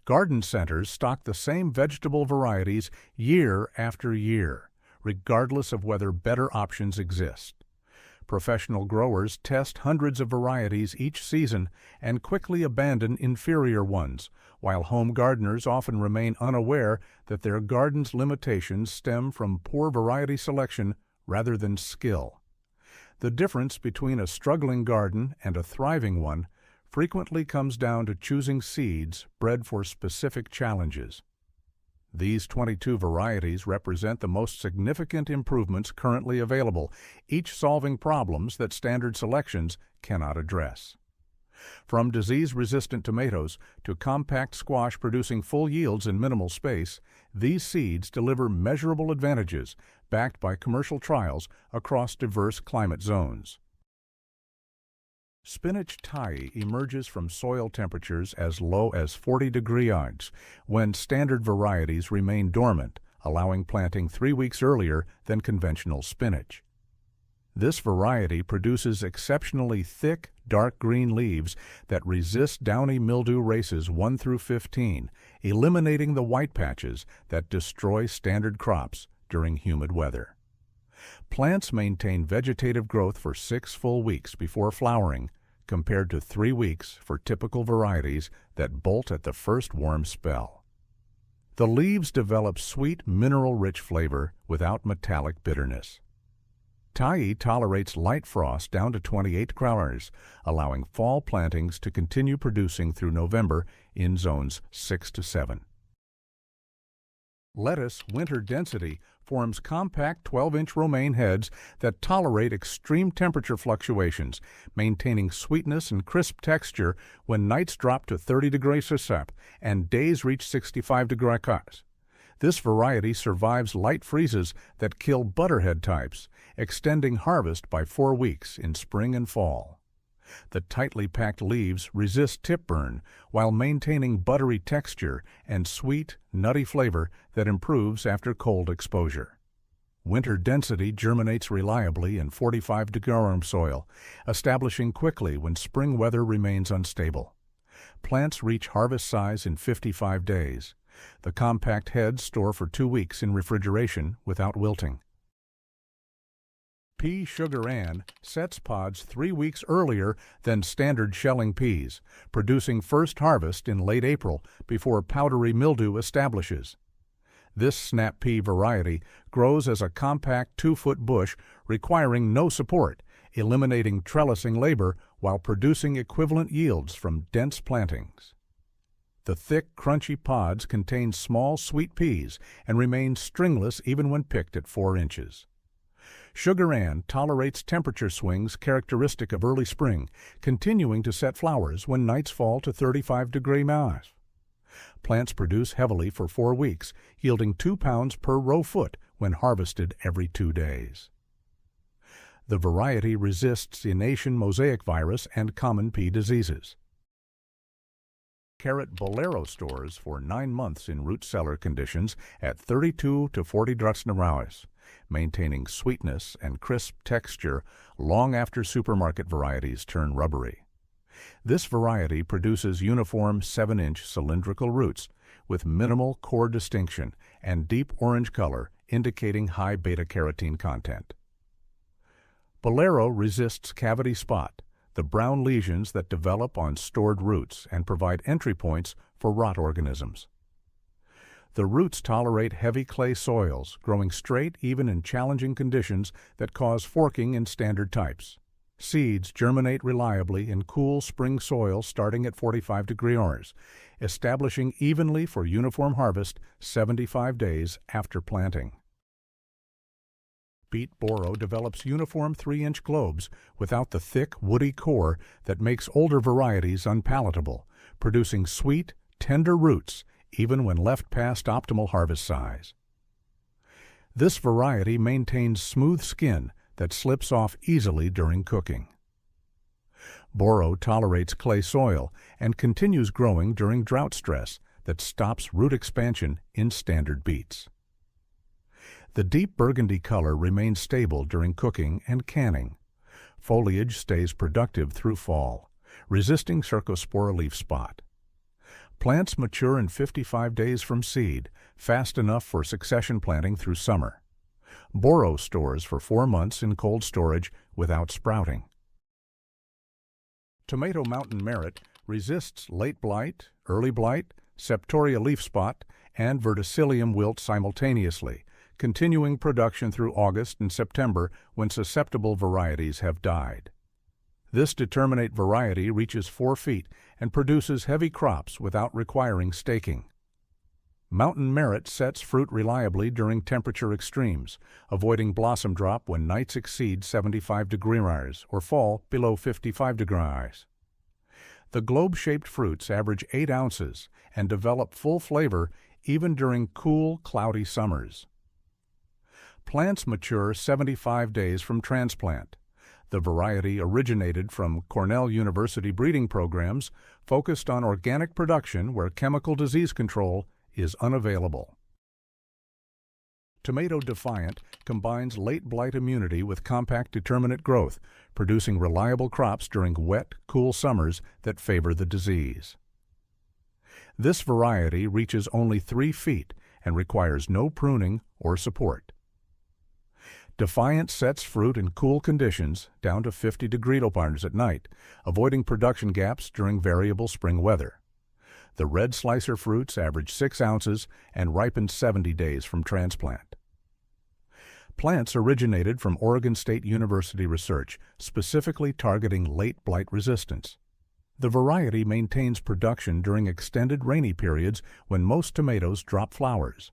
Garden centers stock the same vegetable varieties year after year, regardless of whether better options exist. Professional growers test hundreds of varieties each season and quickly abandon inferior ones, while home gardeners often remain unaware that their garden's limitations stem from poor variety selection rather than skill. The difference between a struggling garden and a thriving one frequently comes down to choosing seeds bred for specific challenges. These 22 varieties represent the most significant improvements currently available, each solving problems that standard selections cannot address. From disease-resistant tomatoes to compact squash producing full yields in minimal space, these seeds deliver measurable advantages backed by commercial trials across diverse climate zones. Spinach Thai emerges from soil temperatures as low as 40 degrees when standard varieties remain dormant, allowing planting 3 weeks earlier than conventional spinach. This variety produces exceptionally thick, dark green leaves that resist downy mildew races 1 through 15, eliminating the white patches that destroy standard crops during humid weather. Plants maintain vegetative growth for 6 full weeks before flowering, compared to 3 weeks for typical varieties that bolt at the first warm spell. The leaves develop sweet, mineral-rich flavor without metallic bitterness. Thai tolerates light frost down to 28 degrees, allowing fall plantings to continue producing through November in zones 6 to 7. Lettuce Winter Density forms compact 12-inch romaine heads that tolerate extreme temperature fluctuations, maintaining sweetness and crisp texture when nights drop to 30 degrees Celsius and days reach 65 degrees. This variety survives light freezes that kill butterhead types, extending harvest by 4 weeks in spring and fall. The tightly packed leaves resist tip burn while maintaining buttery texture and sweet, nutty flavor that improves after cold exposure. Winter Density germinates reliably in 45-degree soil, establishing quickly when spring weather remains unstable. Plants reach harvest size in 55 days. The compact heads store for 2 weeks in refrigeration without wilting. Pea Sugar Ann sets pods 3 weeks earlier than standard shelling peas, producing first harvest in late April before powdery mildew establishes. This snap pea variety grows as a compact 2-foot bush requiring no support, eliminating trellising labor while producing equivalent yields from dense plantings. The thick, crunchy pods contain small, sweet peas and remain stringless even when picked at 4 inches. Sugar Ann tolerates temperature swings characteristic of early spring, continuing to set flowers when nights fall to 35 degrees. Plants produce heavily for 4 weeks, yielding 2 pounds per row foot when harvested every 2 days. The variety resists initiation mosaic virus and common pea diseases. Carrot Bolero stores for 9 months in root cellar conditions at 32 to 40 degrees, maintaining sweetness and crisp texture long after supermarket varieties turn rubbery. This variety produces uniform 7-inch cylindrical roots with minimal core distinction and deep orange color indicating high beta-carotene content. Bolero resists cavity spot, the brown lesions that develop on stored roots and provide entry points for rot organisms. The roots tolerate heavy clay soils, growing straight even in challenging conditions that cause forking in standard types. Seeds germinate reliably in cool spring soil starting at 45 degrees, establishing evenly for uniform harvest 75 days after planting. Beet Boro develops uniform 3-inch globes without the thick, woody core that makes older varieties unpalatable, producing sweet, tender roots even when left past optimal harvest size. This variety maintains smooth skin that slips off easily during cooking. Boro tolerates clay soil and continues growing during drought stress that stops root expansion in standard beets. The deep burgundy color remains stable during cooking and canning. Foliage stays productive through fall, resisting cercospora leaf spot. Plants mature in 55 days from seed, fast enough for succession planting through summer. Boro stores for 4 months in cold storage without sprouting. Tomato Mountain Merit resists late blight, early blight, septoria leaf spot, and verticillium wilt simultaneously, continuing production through August and September when susceptible varieties have died. This determinate variety reaches 4 feet and produces heavy crops without requiring staking. Mountain Merit sets fruit reliably during temperature extremes, avoiding blossom drop when nights exceed 75 degrees or fall below 55 degrees. The globe-shaped fruits average 8 ounces and develop full flavor even during cool, cloudy summers. Plants mature 75 days from transplant. The variety originated from Cornell University breeding programs focused on organic production where chemical disease control is unavailable. Tomato Defiant combines late blight immunity with compact determinate growth, producing reliable crops during wet, cool summers that favor the disease. This variety reaches only 3 feet and requires no pruning or support. Defiant sets fruit in cool conditions down to 50 degrees at night, avoiding production gaps during variable spring weather. The red slicer fruits average 6 ounces and ripen 70 days from transplant. Plants originated from Oregon State University research, specifically targeting late blight resistance. The variety maintains production during extended rainy periods when most tomatoes drop flowers.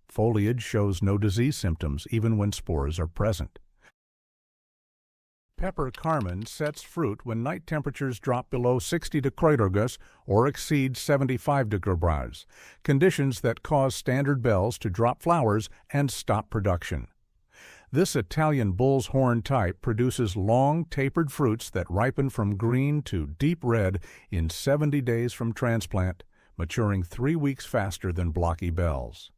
Foliage shows no disease symptoms even when spores are present. Pepper Carmen sets fruit when night temperatures drop below 60 degrees or exceed 75 degrees, conditions that cause standard bells to drop flowers and stop production. This Italian bull's horn type produces long, tapered fruits that ripen from green to deep red in 70 days from transplant, maturing 3 weeks faster than blocky bells.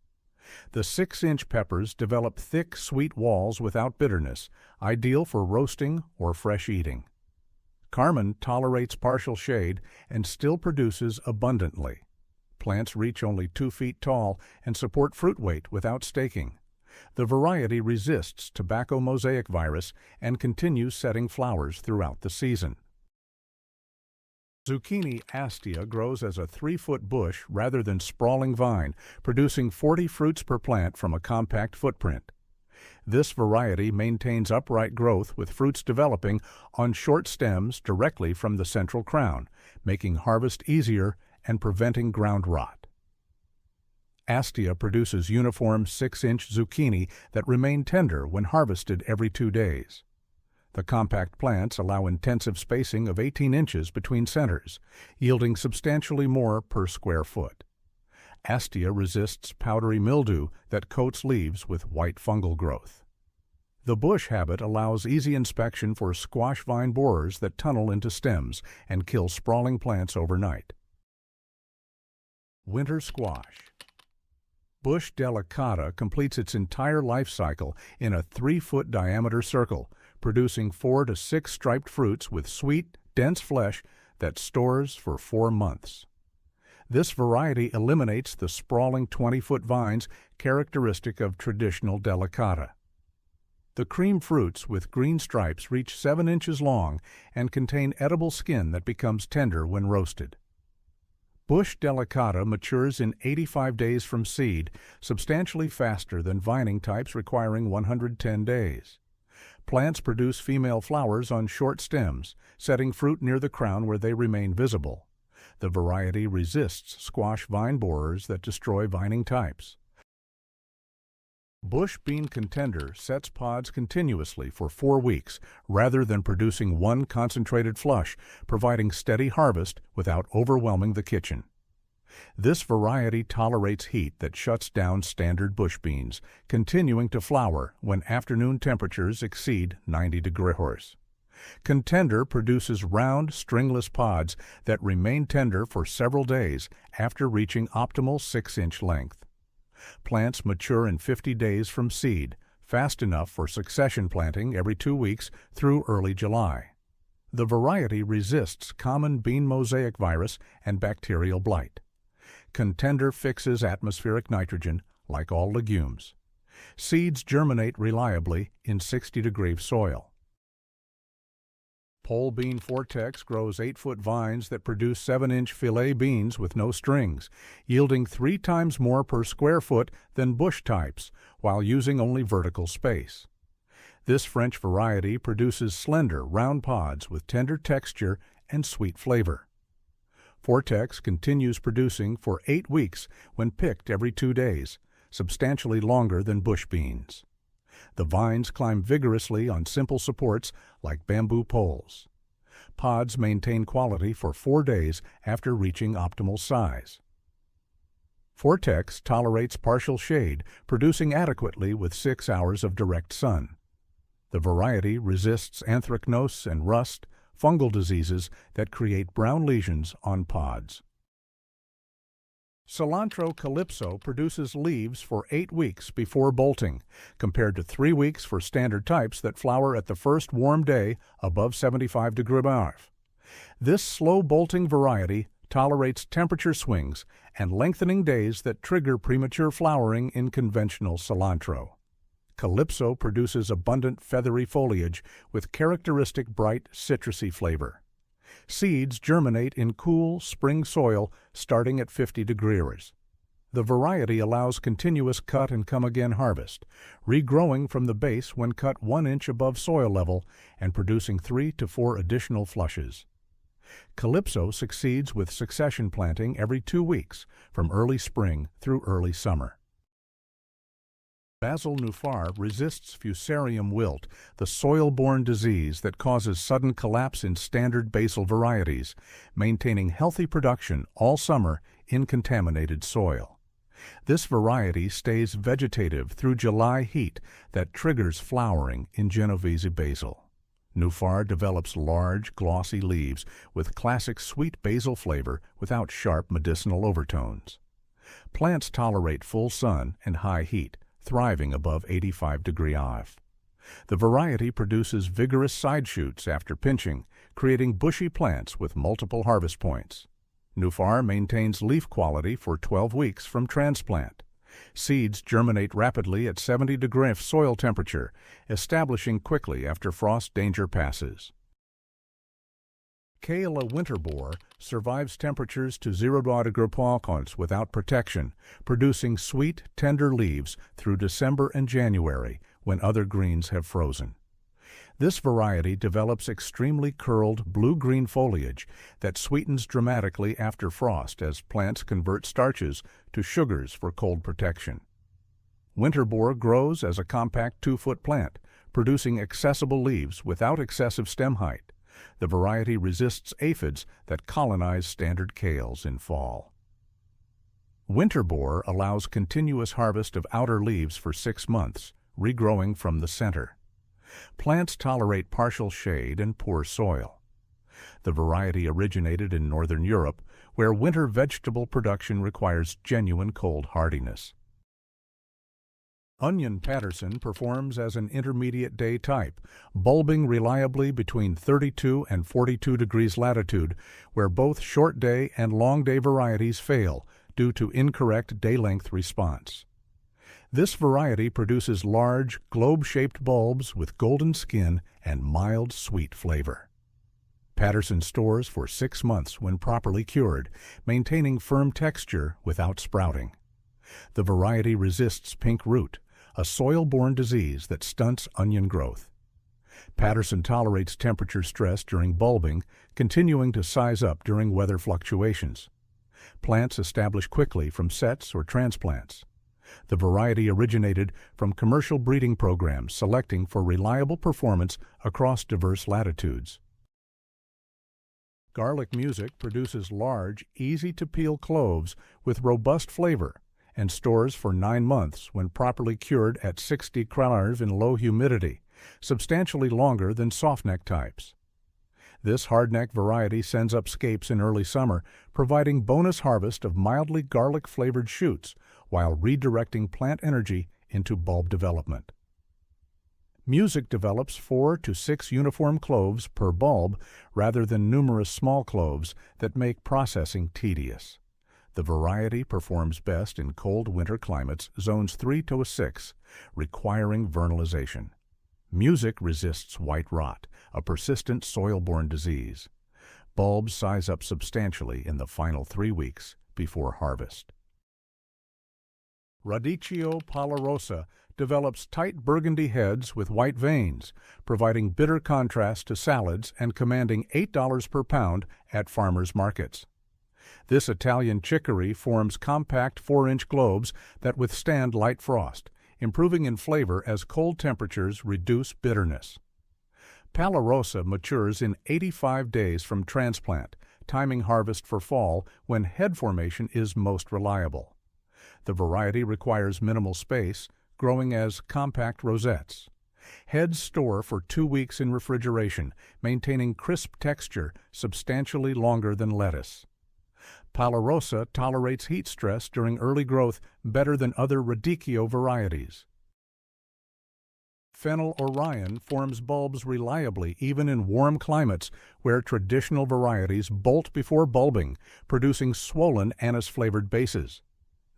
The 6-inch peppers develop thick, sweet walls without bitterness, ideal for roasting or fresh eating. Carmen tolerates partial shade and still produces abundantly. Plants reach only 2 feet tall and support fruit weight without staking. The variety resists tobacco mosaic virus and continues setting flowers throughout the season. Zucchini Astia grows as a 3-foot bush rather than sprawling vine, producing 40 fruits per plant from a compact footprint. This variety maintains upright growth with fruits developing on short stems directly from the central crown, making harvest easier and preventing ground rot. Astia produces uniform 6-inch zucchini that remain tender when harvested every 2 days. The compact plants allow intensive spacing of 18 inches between centers, yielding substantially more per square foot. Astia resists powdery mildew that coats leaves with white fungal growth. The bush habit allows easy inspection for squash vine borers that tunnel into stems and kill sprawling plants overnight. Winter squash. Bush delicata completes its entire life cycle in a 3-foot diameter circle, producing 4 to 6 striped fruits with sweet, dense flesh that stores for 4 months. This variety eliminates the sprawling 20-foot vines characteristic of traditional delicata. The cream fruits with green stripes reach 7 inches long and contain edible skin that becomes tender when roasted. Bush delicata matures in 85 days from seed, substantially faster than vining types requiring 110 days. Plants produce female flowers on short stems, setting fruit near the crown where they remain visible. The variety resists squash vine borers that destroy vining types. Bush bean contender sets pods continuously for 4 weeks rather than producing one concentrated flush, providing steady harvest without overwhelming the kitchen. This variety tolerates heat that shuts down standard bush beans, continuing to flower when afternoon temperatures exceed 90 degrees. Contender produces round, stringless pods that remain tender for several days after reaching optimal 6-inch length. Plants mature in 50 days from seed, fast enough for succession planting every 2 weeks through early July. The variety resists common bean mosaic virus and bacterial blight. Contender fixes atmospheric nitrogen, like all legumes. Seeds germinate reliably in 60-degree soil. Pole bean Vortex grows 8-foot vines that produce 7-inch filet beans with no strings, yielding 3 times more per square foot than bush types, while using only vertical space. This French variety produces slender, round pods with tender texture and sweet flavor. Vortex continues producing for 8 weeks when picked every 2 days, substantially longer than bush beans. The vines climb vigorously on simple supports like bamboo poles. Pods maintain quality for 4 days after reaching optimal size. Vortex tolerates partial shade, producing adequately with 6 hours of direct sun. The variety resists anthracnose and rust, fungal diseases that create brown lesions on pods. Cilantro Calypso produces leaves for 8 weeks before bolting, compared to 3 weeks for standard types that flower at the first warm day above 75 degrees Fahrenheit. This slow bolting variety tolerates temperature swings and lengthening days that trigger premature flowering in conventional cilantro. Calypso produces abundant feathery foliage with characteristic bright citrusy flavor. Seeds germinate in cool, spring soil starting at 50 degrees. The variety allows continuous cut and come-again harvest, regrowing from the base when cut 1 inch above soil level and producing 3 to 4 additional flushes. Calypso succeeds with succession planting every 2 weeks, from early spring through early summer. Basil nufar resists fusarium wilt, the soil-borne disease that causes sudden collapse in standard basil varieties, maintaining healthy production all summer in contaminated soil. This variety stays vegetative through July heat that triggers flowering in Genovese basil. Nufar develops large, glossy leaves with classic sweet basil flavor without sharp medicinal overtones. Plants tolerate full sun and high heat, thriving above 85 degrees Fahrenheit. The variety produces vigorous side shoots after pinching, creating bushy plants with multiple harvest points. Nufar maintains leaf quality for 12 weeks from transplant. Seeds germinate rapidly at 70 degrees soil temperature, establishing quickly after frost danger passes. Kale winter boar survives temperatures to 0 degrees Celsius without protection, producing sweet, tender leaves through December and January when other greens have frozen. This variety develops extremely curled blue-green foliage that sweetens dramatically after frost as plants convert starches to sugars for cold protection. Winter boar grows as a compact 2-foot plant, producing accessible leaves without excessive stem height. The variety resists aphids that colonize standard kales in fall. Winter boar allows continuous harvest of outer leaves for 6 months, regrowing from the center. Plants tolerate partial shade and poor soil. The variety originated in northern Europe, where winter vegetable production requires genuine cold hardiness. Onion Patterson performs as an intermediate day type, bulbing reliably between 32 and 42 degrees latitude, where both short day and long day varieties fail due to incorrect day-length response. This variety produces large, globe-shaped bulbs with golden skin and mild, sweet flavor. Patterson stores for 6 months when properly cured, maintaining firm texture without sprouting. The variety resists pink root, a soil-borne disease that stunts onion growth. Patterson tolerates temperature stress during bulbing, continuing to size up during weather fluctuations. Plants establish quickly from sets or transplants. The variety originated from commercial breeding programs selecting for reliable performance across diverse latitudes. Garlic Music produces large, easy-to-peel cloves with robust flavor and stores for 9 months when properly cured at 60 degrees in low humidity, substantially longer than softneck types. This hardneck variety sends up scapes in early summer, providing bonus harvest of mildly garlic-flavored shoots while redirecting plant energy into bulb development. Music develops 4 to 6 uniform cloves per bulb rather than numerous small cloves that make processing tedious. The variety performs best in cold winter climates, zones 3 to 6, requiring vernalization. Music resists white rot, a persistent soil-borne disease. Bulbs size up substantially in the final 3 weeks before harvest. Radicchio palmarosa develops tight burgundy heads with white veins, providing bitter contrast to salads and commanding $8 per pound at farmers' markets. This Italian chicory forms compact 4-inch globes that withstand light frost, improving in flavor as cold temperatures reduce bitterness. Palmarosa matures in 85 days from transplant, timing harvest for fall when head formation is most reliable. The variety requires minimal space, growing as compact rosettes. Heads store for 2 weeks in refrigeration, maintaining crisp texture substantially longer than lettuce. Palmarosa tolerates heat stress during early growth better than other radicchio varieties. Fennel Orion forms bulbs reliably even in warm climates where traditional varieties bolt before bulbing, producing swollen anise-flavored bases.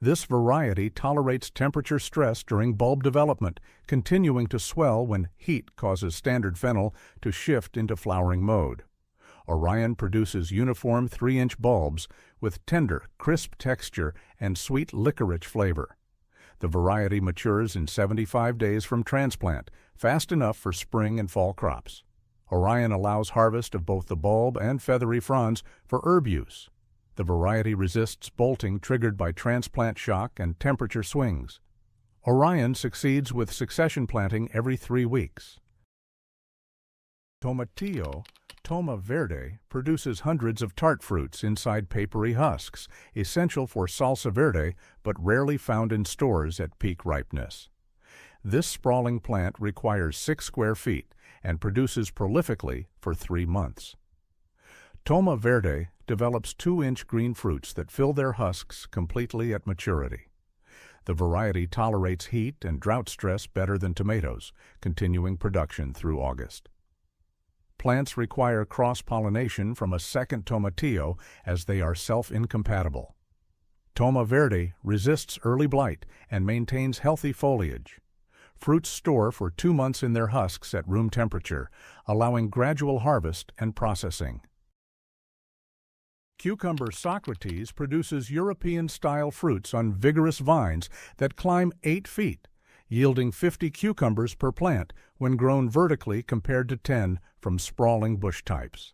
This variety tolerates temperature stress during bulb development, continuing to swell when heat causes standard fennel to shift into flowering mode. Orion produces uniform 3-inch bulbs with tender, crisp texture and sweet licorice flavor. The variety matures in 75 days from transplant, fast enough for spring and fall crops. Orion allows harvest of both the bulb and feathery fronds for herb use. The variety resists bolting triggered by transplant shock and temperature swings. Orion succeeds with succession planting every 3 weeks. Tomatillo, Toma verde, produces hundreds of tart fruits inside papery husks, essential for salsa verde but rarely found in stores at peak ripeness. This sprawling plant requires 6 square feet and produces prolifically for 3 months. Toma verde develops 2-inch green fruits that fill their husks completely at maturity. The variety tolerates heat and drought stress better than tomatoes, continuing production through August. Plants require cross-pollination from a second tomatillo as they are self-incompatible. Toma verde resists early blight and maintains healthy foliage. Fruits store for 2 months in their husks at room temperature, allowing gradual harvest and processing. Cucumber Socrates produces European-style fruits on vigorous vines that climb 8 feet, yielding 50 cucumbers per plant when grown vertically compared to 10 from sprawling bush types.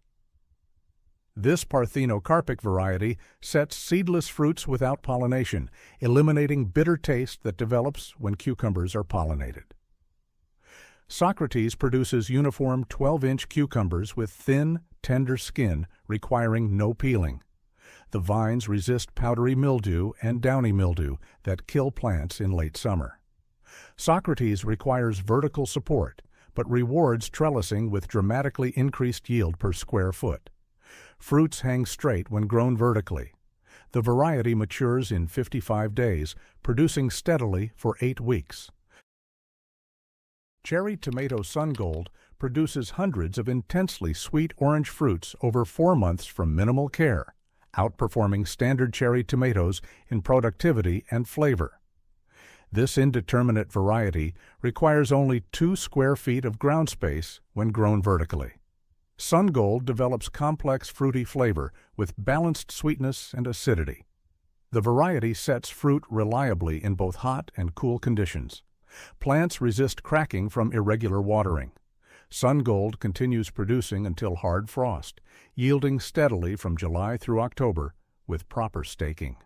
This parthenocarpic variety sets seedless fruits without pollination, eliminating bitter taste that develops when cucumbers are pollinated. Socrates produces uniform 12-inch cucumbers with thin, tender skin requiring no peeling. The vines resist powdery mildew and downy mildew that kill plants in late summer. Socrates requires vertical support, but rewards trellising with dramatically increased yield per square foot. Fruits hang straight when grown vertically. The variety matures in 55 days, producing steadily for 8 weeks. Cherry Tomato Sungold produces hundreds of intensely sweet orange fruits over 4 months from minimal care, outperforming standard cherry tomatoes in productivity and flavor. This indeterminate variety requires only 2 square feet of ground space when grown vertically. Sungold develops complex fruity flavor with balanced sweetness and acidity. The variety sets fruit reliably in both hot and cool conditions. Plants resist cracking from irregular watering. Sungold continues producing until hard frost, yielding steadily from July through October with proper staking.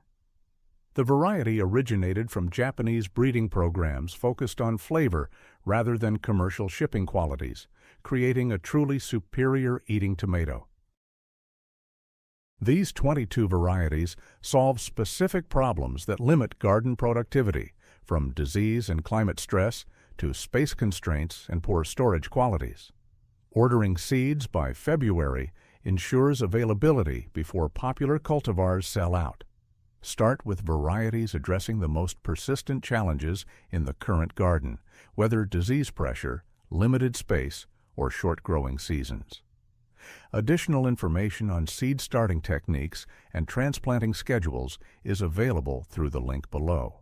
The variety originated from Japanese breeding programs focused on flavor rather than commercial shipping qualities, creating a truly superior eating tomato. These 22 varieties solve specific problems that limit garden productivity, from disease and climate stress to space constraints and poor storage qualities. Ordering seeds by February ensures availability before popular cultivars sell out. Start with varieties addressing the most persistent challenges in the current garden, whether disease pressure, limited space, or short growing seasons. Additional information on seed starting techniques and transplanting schedules is available through the link below.